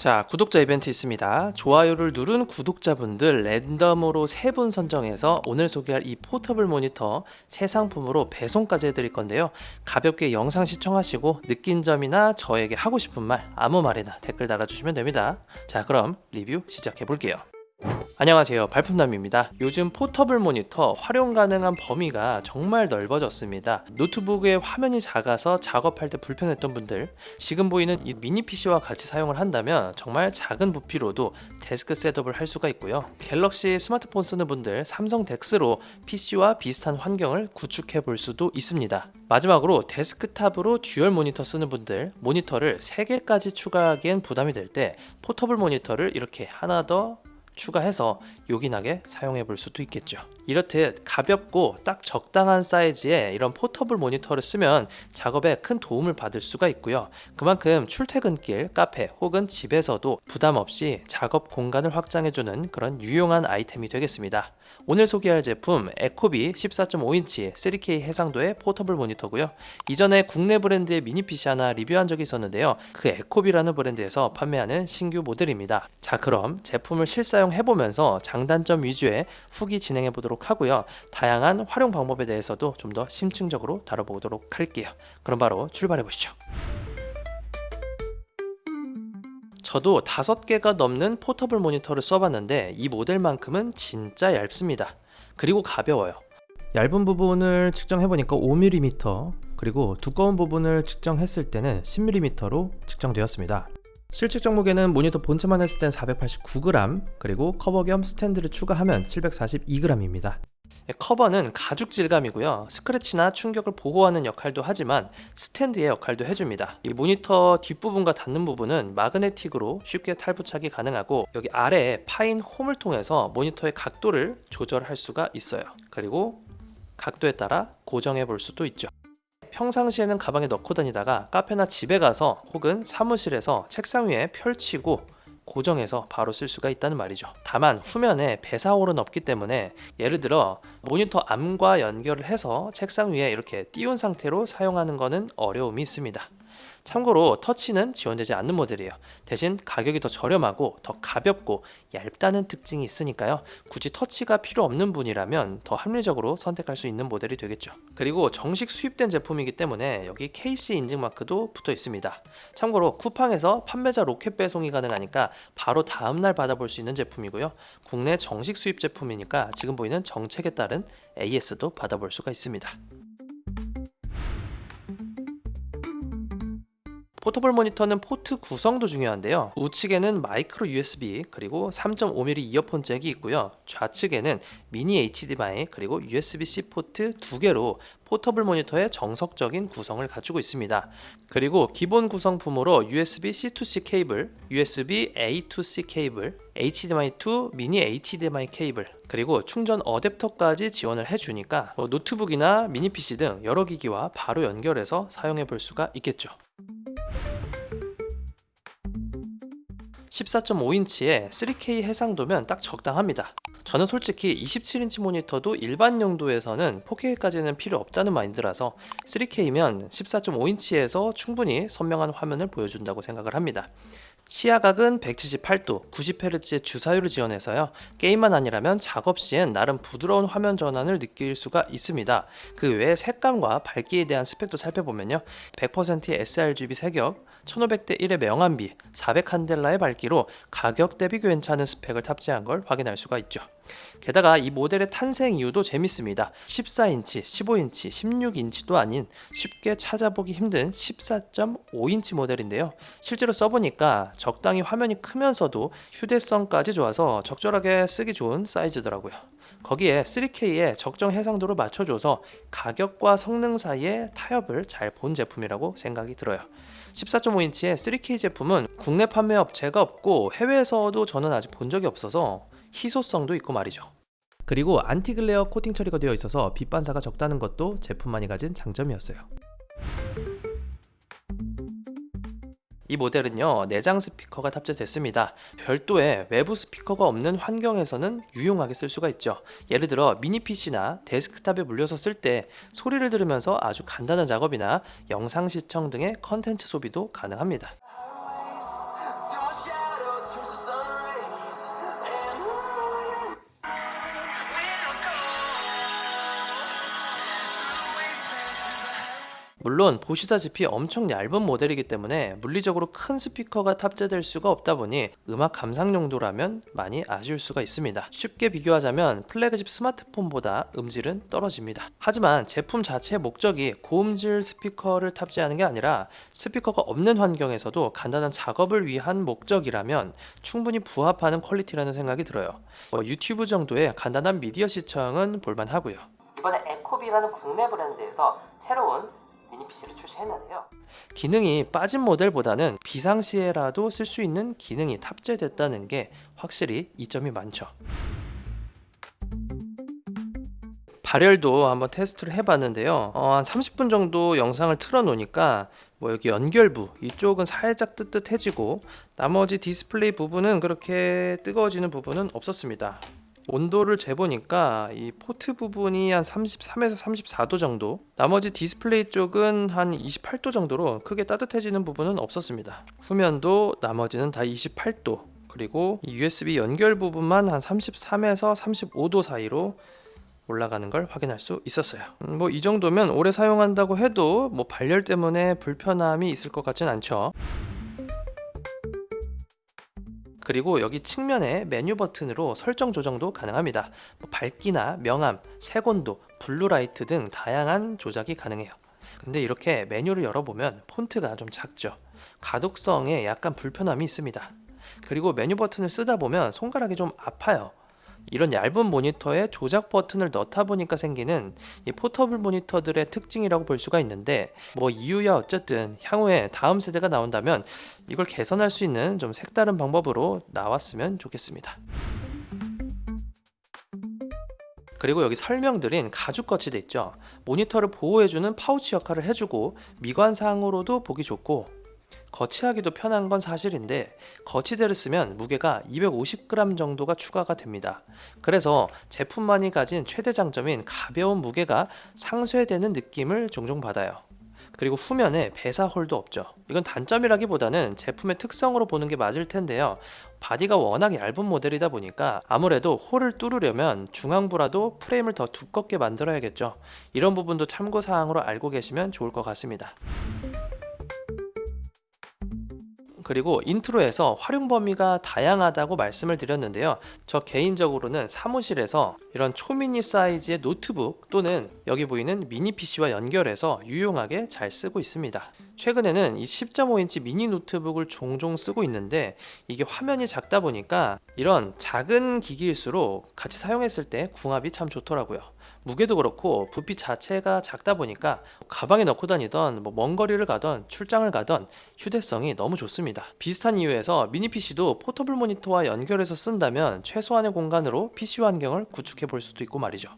자, 구독자 이벤트 있습니다. 좋아요를 누른 구독자분들 랜덤으로 3분 선정해서 오늘 소개할 이 포터블 모니터 새 상품으로 배송까지 해드릴 건데요. 가볍게 영상 시청하시고 느낀 점이나 저에게 하고 싶은 말 아무 말이나 댓글 달아주시면 됩니다. 자, 그럼 리뷰 시작해 볼게요. 안녕하세요, 발품남입니다. 요즘 포터블 모니터 활용 가능한 범위가 정말 넓어졌습니다. 노트북의 화면이 작아서 작업할 때 불편했던 분들, 지금 보이는 이 미니 PC와 같이 사용을 한다면 정말 작은 부피로도 데스크 셋업을 할 수가 있고요. 갤럭시 스마트폰 쓰는 분들, 삼성 덱스로 PC와 비슷한 환경을 구축해 볼 수도 있습니다. 마지막으로 데스크탑으로 듀얼 모니터 쓰는 분들, 모니터를 3개까지 추가하기엔 부담이 될 때 포터블 모니터를 이렇게 하나 더 추가해서 요긴하게 사용해 볼 수도 있겠죠. 이렇듯 가볍고 딱 적당한 사이즈의 이런 포터블 모니터를 쓰면 작업에 큰 도움을 받을 수가 있고요. 그만큼 출퇴근길, 카페 혹은 집에서도 부담 없이 작업 공간을 확장해주는 그런 유용한 아이템이 되겠습니다. 오늘 소개할 제품 에코비 14.5인치 3K 해상도의 포터블 모니터고요. 이전에 국내 브랜드의 미니 PC 하나 리뷰한 적이 있었는데요. 그 에코비라는 브랜드에서 판매하는 신규 모델입니다. 자, 그럼 제품을 실사용해보면서 장단점 위주의 후기 진행해보도록 하고요. 다양한 활용 방법에 대해서도 좀 더 심층적으로 다뤄보도록 할게요. 그럼 바로 출발해보시죠. 저도 5개가 넘는 포터블 모니터를 써봤는데 이 모델만큼은 진짜 얇습니다. 그리고 가벼워요. 얇은 부분을 측정해보니까 5mm, 그리고 두꺼운 부분을 측정했을 때는 10mm로 측정되었습니다. 실측정 무게는 모니터 본체만 했을 땐 489g, 그리고 커버 겸 스탠드를 추가하면 742g입니다. 커버는 가죽 질감이고요. 스크래치나 충격을 보호하는 역할도 하지만 스탠드의 역할도 해줍니다. 이 모니터 뒷부분과 닿는 부분은 마그네틱으로 쉽게 탈부착이 가능하고, 여기 아래에 파인 홈을 통해서 모니터의 각도를 조절할 수가 있어요. 그리고 각도에 따라 고정해 볼 수도 있죠. 평상시에는 가방에 넣고 다니다가 카페나 집에 가서 혹은 사무실에서 책상 위에 펼치고 고정해서 바로 쓸 수가 있다는 말이죠. 다만 후면에 배사홀은 없기 때문에 예를 들어 모니터 암과 연결을 해서 책상 위에 이렇게 띄운 상태로 사용하는 것은 어려움이 있습니다. 참고로 터치는 지원되지 않는 모델이에요. 대신 가격이 더 저렴하고 더 가볍고 얇다는 특징이 있으니까요. 굳이 터치가 필요 없는 분이라면 더 합리적으로 선택할 수 있는 모델이 되겠죠. 그리고 정식 수입된 제품이기 때문에 여기 KC 인증 마크도 붙어 있습니다. 참고로 쿠팡에서 판매자 로켓 배송이 가능하니까 바로 다음날 받아볼 수 있는 제품이고요. 국내 정식 수입 제품이니까 지금 보이는 정책에 따른 AS도 받아볼 수가 있습니다. 포터블 모니터는 포트 구성도 중요한데요. 우측에는 마이크로 USB 그리고 3.5mm 이어폰 잭이 있고요. 좌측에는 미니 HDMI 그리고 USB-C 포트 2개로 포터블 모니터의 정석적인 구성을 갖추고 있습니다. 그리고 기본 구성품으로 USB C2C 케이블, USB A2C 케이블, HDMI2 미니 HDMI 케이블, 그리고 충전 어댑터까지 지원을 해주니까 노트북이나 미니 PC 등 여러 기기와 바로 연결해서 사용해 볼 수가 있겠죠. 14.5인치의 3K 해상도면 딱 적당합니다. 저는 솔직히 27인치 모니터도 일반 용도에서는 4K까지는 필요 없다는 마인드라서 3K면 14.5인치에서 충분히 선명한 화면을 보여준다고 생각을 합니다. 시야각은 178도, 90Hz의 주사율을 지원해서요. 게임만 아니라면 작업 시엔 나름 부드러운 화면 전환을 느낄 수가 있습니다. 그 외에 색감과 밝기에 대한 스펙도 살펴보면요. 100%의 sRGB 색역, 1500대 1의 명암비, 400칸델라의 밝기로 가격 대비 괜찮은 스펙을 탑재한 걸 확인할 수가 있죠. 게다가 이 모델의 탄생 이유도 재밌습니다. 14인치, 15인치, 16인치도 아닌 쉽게 찾아보기 힘든 14.5인치 모델인데요. 실제로 써보니까 적당히 화면이 크면서도 휴대성까지 좋아서 적절하게 쓰기 좋은 사이즈더라고요. 거기에 3K에 적정 해상도를 맞춰줘서 가격과 성능 사이에 타협을 잘 본 제품이라고 생각이 들어요. 14.5인치의 3K 제품은 국내 판매 업체가 없고 해외에서도 저는 아직 본 적이 없어서 희소성도 있고 말이죠. 그리고 안티글레어 코팅 처리가 되어 있어서 빛 반사가 적다는 것도 제품만이 가진 장점이었어요. 이 모델은요, 내장 스피커가 탑재됐습니다. 별도의 외부 스피커가 없는 환경에서는 유용하게 쓸 수가 있죠. 예를 들어 미니 PC나 데스크탑에 물려서 쓸 때 소리를 들으면서 아주 간단한 작업이나 영상 시청 등의 컨텐츠 소비도 가능합니다. 물론 보시다시피 엄청 얇은 모델이기 때문에 물리적으로 큰 스피커가 탑재될 수가 없다 보니 음악 감상 용도라면 많이 아쉬울 수가 있습니다. 쉽게 비교하자면 플래그십 스마트폰보다 음질은 떨어집니다. 하지만 제품 자체의 목적이 고음질 스피커를 탑재하는 게 아니라 스피커가 없는 환경에서도 간단한 작업을 위한 목적이라면 충분히 부합하는 퀄리티라는 생각이 들어요. 유튜브 정도의 간단한 미디어 시청은 볼만하고요. 이번에 에코비라는 국내 브랜드에서 새로운 미니 PC를 출시했는데요. 기능이 빠진 모델보다는 비상시에라도 쓸 수 있는 기능이 탑재됐다는 게 확실히 이점이 많죠. 발열도 한번 테스트를 해봤는데요. 한 30분 정도 영상을 틀어놓으니까 여기 연결부 이쪽은 살짝 뜨뜻해지고 나머지 디스플레이 부분은 그렇게 뜨거워지는 부분은 없었습니다. 온도를 재보니까 이 포트 부분이 한 33에서 34도 정도, 나머지 디스플레이 쪽은 한 28도 정도로 크게 따뜻해지는 부분은 없었습니다. 후면도 나머지는 다 28도, 그리고 이 USB 연결 부분만 한 33에서 35도 사이로 올라가는 걸 확인할 수 있었어요. 이 정도면 오래 사용한다고 해도 발열 때문에 불편함이 있을 것 같진 않죠. 그리고 여기 측면에 메뉴 버튼으로 설정 조정도 가능합니다. 밝기나 명암, 색온도, 블루라이트 등 다양한 조작이 가능해요. 근데 이렇게 메뉴를 열어보면 폰트가 좀 작죠. 가독성에 약간 불편함이 있습니다. 그리고 메뉴 버튼을 쓰다 보면 손가락이 좀 아파요. 이런 얇은 모니터에 조작 버튼을 넣다 보니까 생기는 이 포터블 모니터들의 특징이라고 볼 수가 있는데 이유야 어쨌든 향후에 다음 세대가 나온다면 이걸 개선할 수 있는 좀 색다른 방법으로 나왔으면 좋겠습니다. 그리고 여기 설명드린 가죽 거치대 있죠. 모니터를 보호해주는 파우치 역할을 해주고 미관상으로도 보기 좋고 거치하기도 편한 건 사실인데 거치대를 쓰면 무게가 250g 정도가 추가가 됩니다. 그래서 제품만이 가진 최대 장점인 가벼운 무게가 상쇄되는 느낌을 종종 받아요. 그리고 후면에 배사 홀도 없죠. 이건 단점이라기보다는 제품의 특성으로 보는 게 맞을 텐데요. 바디가 워낙 얇은 모델이다 보니까 아무래도 홀을 뚫으려면 중앙부라도 프레임을 더 두껍게 만들어야겠죠. 이런 부분도 참고사항으로 알고 계시면 좋을 것 같습니다. 그리고 인트로에서 활용 범위가 다양하다고 말씀을 드렸는데요. 저 개인적으로는 사무실에서 이런 초미니 사이즈의 노트북 또는 여기 보이는 미니 PC와 연결해서 유용하게 잘 쓰고 있습니다. 최근에는 이 10.5인치 미니 노트북을 종종 쓰고 있는데 이게 화면이 작다 보니까 이런 작은 기기일수록 같이 사용했을 때 궁합이 참 좋더라고요. 무게도 그렇고 부피 자체가 작다 보니까 가방에 넣고 다니던 먼 거리를 가던 출장을 가던 휴대성이 너무 좋습니다. 비슷한 이유에서 미니 PC도 포터블 모니터와 연결해서 쓴다면 최소한의 공간으로 PC 환경을 구축해 볼 수도 있고 말이죠.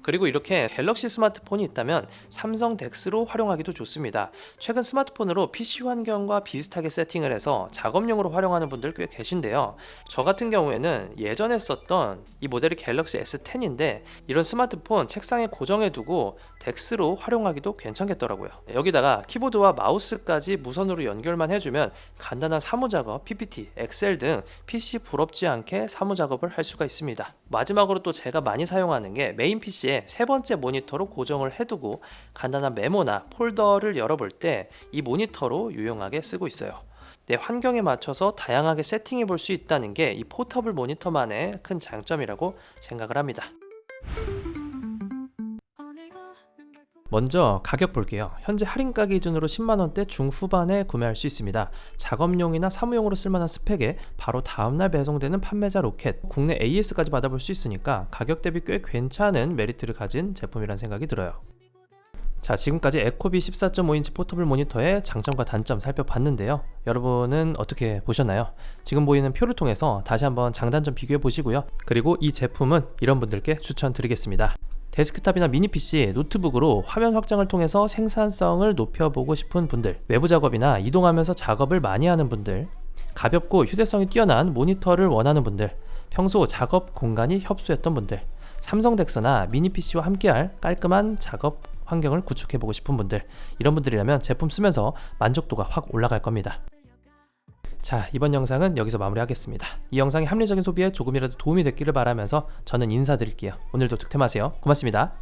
그리고 이렇게 갤럭시 스마트폰이 있다면 삼성 덱스로 활용하기도 좋습니다. 최근 스마트폰으로 PC 환경과 비슷하게 세팅을 해서 작업용으로 활용하는 분들 꽤 계신데요. 저 같은 경우에는 예전에 썼던 이 모델이 갤럭시 S10인데 이런 스마트폰 책상에 고정해 두고 덱스로 활용하기도 괜찮겠더라고요. 여기다가 키보드와 마우스까지 무선으로 연결만 해주면 간단한 사무작업, PPT, 엑셀 등 PC 부럽지 않게 사무작업을 할 수가 있습니다. 마지막으로 또 제가 많이 사용하는 게 메인 PC에 세 번째 모니터로 고정을 해두고 간단한 메모나 폴더를 열어볼 때 이 모니터로 유용하게 쓰고 있어요. 내 환경에 맞춰서 다양하게 세팅해 볼 수 있다는 게 이 포터블 모니터만의 큰 장점이라고 생각을 합니다. 먼저 가격 볼게요. 현재 할인가 기준으로 10만원대 중후반에 구매할 수 있습니다. 작업용이나 사무용으로 쓸만한 스펙에 바로 다음날 배송되는 판매자 로켓, 국내 AS까지 받아볼 수 있으니까 가격 대비 꽤 괜찮은 메리트를 가진 제품이라는 생각이 들어요. 자, 지금까지 에코비 14.5인치 포터블 모니터의 장점과 단점 살펴봤는데요. 여러분은 어떻게 보셨나요? 지금 보이는 표를 통해서 다시 한번 장단점 비교해 보시고요. 그리고 이 제품은 이런 분들께 추천드리겠습니다. 데스크탑이나 미니 PC, 노트북으로 화면 확장을 통해서 생산성을 높여보고 싶은 분들, 외부 작업이나 이동하면서 작업을 많이 하는 분들, 가볍고 휴대성이 뛰어난 모니터를 원하는 분들, 평소 작업 공간이 협소했던 분들, 삼성 덱스나 미니 PC와 함께할 깔끔한 작업 환경을 구축해보고 싶은 분들, 이런 분들이라면 제품 쓰면서 만족도가 확 올라갈 겁니다. 자, 이번 영상은 여기서 마무리하겠습니다. 이 영상이 합리적인 소비에 조금이라도 도움이 됐기를 바라면서 저는 인사드릴게요. 오늘도 득템하세요. 고맙습니다.